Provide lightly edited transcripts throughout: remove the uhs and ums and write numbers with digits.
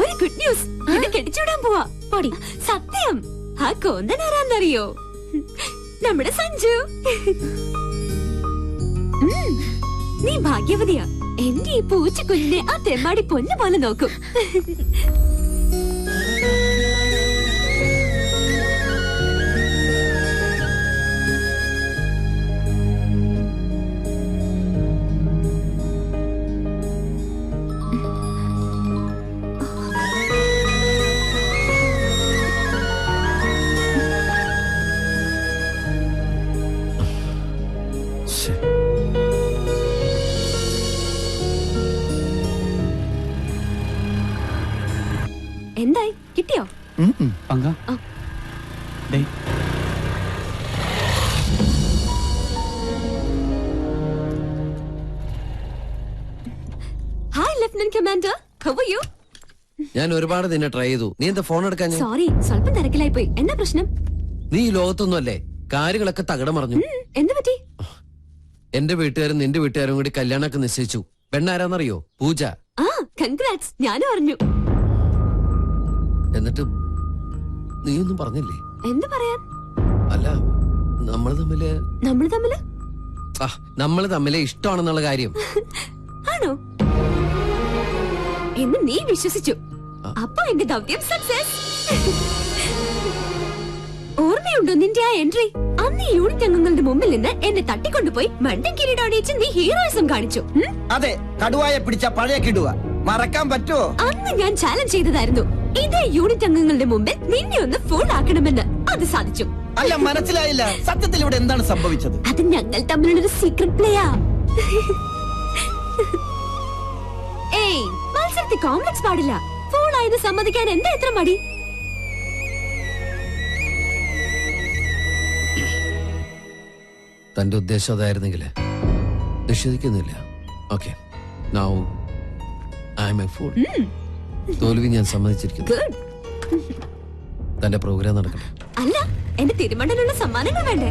ഒരു good news, കെട്ടിച്ചൂടാൻ പോവാ. പൊടി സത്യം. ആ കോന്തൻ ആരാന്നറിയോ? നമ്മുടെ സഞ്ജു. നീ ഭാഗ്യവതിയാ. എന്റെ ഈ പൂച്ചക്കുഞ്ഞിനെ ആ തെമ്മാടി പൊന്നു പോലെ നോക്കും. എന്തായി, കിട്ടിയോ? Hi lieutenant commander, how are you? ഞാൻ ഒരുപാട് നിന്നെ ട്രൈ ചെയ്തു. നീ എന്താ ഫോൺ എടുക്കാൻ? സോറി, സ്വല്പം തിരക്കിലായി പോയി. എന്താ പ്രശ്നം? നീ ഈ ലോകത്തൊന്നും അല്ലേ, കാര്യങ്ങളൊക്കെ തകിടം മറിഞ്ഞു. എന്ത് പറ്റി? എന്റെ വീട്ടുകാരും നിന്റെ വീട്ടുകാരും കൂടി കല്യാണമൊക്കെ നിശ്ചയിച്ചു. പെണ്ണാരാന്നറിയോ? പൂജ. കൺഗ്രാറ്റ്സ്, ഞാനും അറിഞ്ഞു. എന്നിട്ട് നീയൊന്നും പറഞ്ഞില്ലേ? എന്ത് പറയാൻ? അല്ല, നമ്മള് തമ്മില് ഇഷ്ടമാണെന്നുള്ള കാര്യം. ആണോ എന്ന് നീ വിശ്വസിച്ചു? അപ്പൊ എന്റെ ദൗത്യം സക്സസ്. ഓർമ്മയുണ്ടോ നിന്റെ ആ എൻട്രി? അന്ന് ഈ യൂണിറ്റ് അംഗങ്ങളുടെ മുമ്പിൽ നിന്ന് എന്നെ തട്ടിക്കൊണ്ടുപോയി മണ്ടൻ കിരീടോണിയിച്ച് നീ ഹീറോയിസം കാണിച്ചു. അതെ, കടുവായെ പിടിച്ച പഴയ കിടുവ മറക്കാൻ പറ്റുമോ? അന്ന് ഞാൻ ചാലഞ്ച് ചെയ്തതായിരുന്നു, ഇതേ യൂണിറ്റ് അംഗങ്ങളുടെ മുമ്പിൽ നിന്നെ ഒന്ന് ഫുൾ ആക്കണമെന്ന്. അത് സാധിച്ചു. അല്ല, മനസ്സിലായില്ല. സത്യത്തിൽ ഇവിടെ എന്താണ് സംഭവിച്ചത്? അത് ഞങ്ങൾ തമ്മിലുള്ളൊരു സീക്രട്ട് പ്ലേയാ. ഏയ്, മത്സരത്തിൽ കോംപ്ലക്സ് പാടില്ല. ഫുൾ ആയത് സമ്മതിക്കാൻ എന്താ എത്ര മടി? തന്റെ ഉദ്ദേശം അതായിരുന്നെങ്കിൽ നിഷേധിക്കുന്നില്ല. Okay, now I am a fool. തോൽവി ഞാൻ സമ്മതിച്ചിരിക്കുന്നു. തന്റെ പ്രോഗ്രാം നടക്കട്ടെ. അല്ല, എന്റെ തിരുമണ്ടനുള്ള സമ്മാനങ്ങൾ വേണ്ടേ?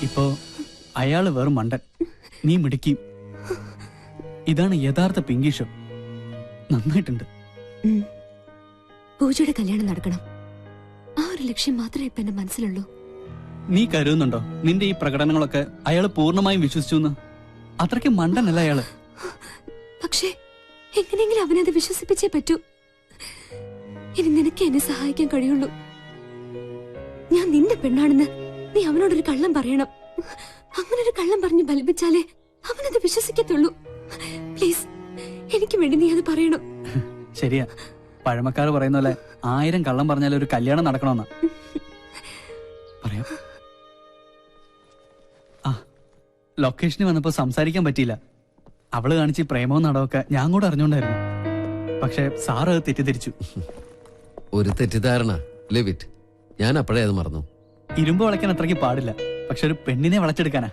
ഇപ്പോ അയാള് വെറും മണ്ടൻ, നീ മിടുക്കി. ഇതാണ് യഥാർത്ഥ പിങ്കീഷോ. നന്നായിട്ടുണ്ട്. പൂജയുടെ കല്യാണം നടക്കണം. ആ ഒരു ലക്ഷ്യം മാത്രമേ ഇപ്പൊ എന്റെ മനസ്സിലുള്ളൂ. നീ കരുതുന്നുണ്ടോ നിന്റെ ഈ പ്രകടനങ്ങളൊക്കെ അയാള് പൂർണ്ണമായും വിശ്വസിച്ചു? അത്രയ്ക്ക് മണ്ടനല്ല അയാള്. പക്ഷേ എങ്ങനെയെങ്കിലും അവനത് വിശ്വസിപ്പിച്ചേ പറ്റൂ. ഇനി നിനക്ക് എന്നെ സഹായിക്കാൻ കഴിയുള്ളൂ. ഞാൻ നിന്റെ പെണ്ണാണെന്ന് നീ അവനോടൊരു കള്ളം പറയണം. അങ്ങനൊരു കള്ളം പറഞ്ഞ് ബലിപ്പിച്ചാലേ അവനത് വിശ്വസിക്കത്തുള്ളൂ. പ്ലീസ്, എനിക്ക് വേണ്ടി നീ അത് പറയണം. ശരിയാ, പഴമക്കാർ പറയുന്ന പോലെ 1000 കള്ളം പറഞ്ഞാലും ഒരു കല്യാണം നടക്കണമെന്നാ പറയാം. ആ, ലൊക്കേഷനിൽ വന്നപ്പോ സംസാരിക്കാൻ പറ്റിയില്ല. അവള് കാണിച്ച് പ്രേമവും നടവൊക്കെ ഞാൻ കൂടെ അറിഞ്ഞോണ്ടായിരുന്നു. പക്ഷെ സാറ് അത് തെറ്റിദ്ധരിച്ചു. ഒരു തെറ്റിദ്ധാരണ. Live it. ഞാൻ അപ്പോഴേ അത് മറന്നു. ഇരുമ്പ് വളയ്ക്കാൻ അത്രയ്ക്ക് പാടില്ല, പക്ഷെ ഒരു പെണ്ണിനെ വളച്ചെടുക്കാനാ,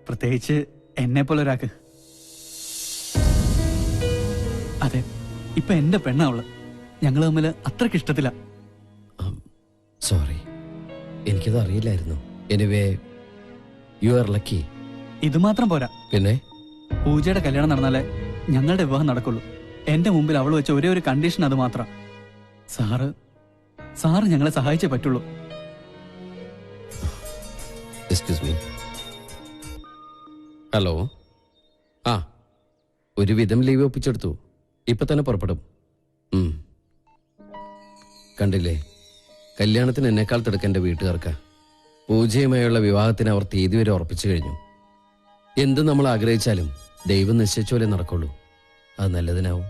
പ്രത്യേകിച്ച് എന്നെ പോലെ ഒരാൾക്ക്. അതെ, ഇപ്പൊ എന്റെ പെണ്ണാ അവള്. ഞങ്ങള് തമ്മില് അത്രയ്ക്ക് ഇഷ്ടത്തില്ല. സോറി, എനിക്കത് അറിയില്ലായിരുന്നു. Anyway, you are lucky. ഇത് മാത്രം പോരാ. പിന്നെ പൂജയുടെ കല്യാണം നടന്നാലേ ഞങ്ങളുടെ വിവാഹം നടക്കുള്ളൂ. എന്റെ മുമ്പിൽ അവൾ വെച്ച ഒരേ ഒരു കണ്ടീഷൻ അത് മാത്രം. സാറ് ഞങ്ങളെ സഹായിച്ചേ പറ്റുള്ളൂ. Excuse me. ഹലോ. ആ, ഒരുവിധം ലീവ് ഒപ്പിച്ചെടുത്തു. ഇപ്പൊ തന്നെ പുറപ്പെടും. കണ്ടില്ലേ, കല്യാണത്തിന് എന്നെക്കാൾ തിടുക്കം എന്റെ വീട്ടുകാർക്ക്. പൂജയുമായുള്ള വിവാഹത്തിന് അവർ തീയതി വരെ ഉറപ്പിച്ചു കഴിഞ്ഞു. എന്ത് നമ്മൾ ആഗ്രഹിച്ചാലും ദൈവം നിശ്ചയിച്ച പോലെ നടക്കുള്ളൂ. അത് നല്ലതിനാവും.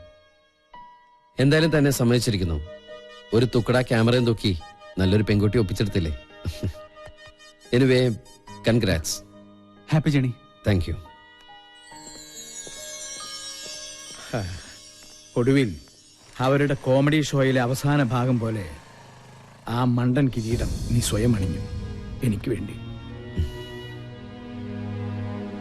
എന്തായാലും തന്നെ സമ്മതിച്ചിരിക്കുന്നു. ഒരു തുക്കട ക്യാമറയും തൂക്കി നല്ലൊരു പെൺകുട്ടി ഒപ്പിച്ചെടുത്തില്ലേ? Anyway, congrats. Happy journey. Thank you. ഒടുവിൽ അവരുടെ കോമഡി ഷോയിലെ അവസാന ഭാഗം പോലെ ആ മണ്ടൻ കിരീടം നീ സ്വയം അണിഞ്ഞു, എനിക്ക് വേണ്ടി.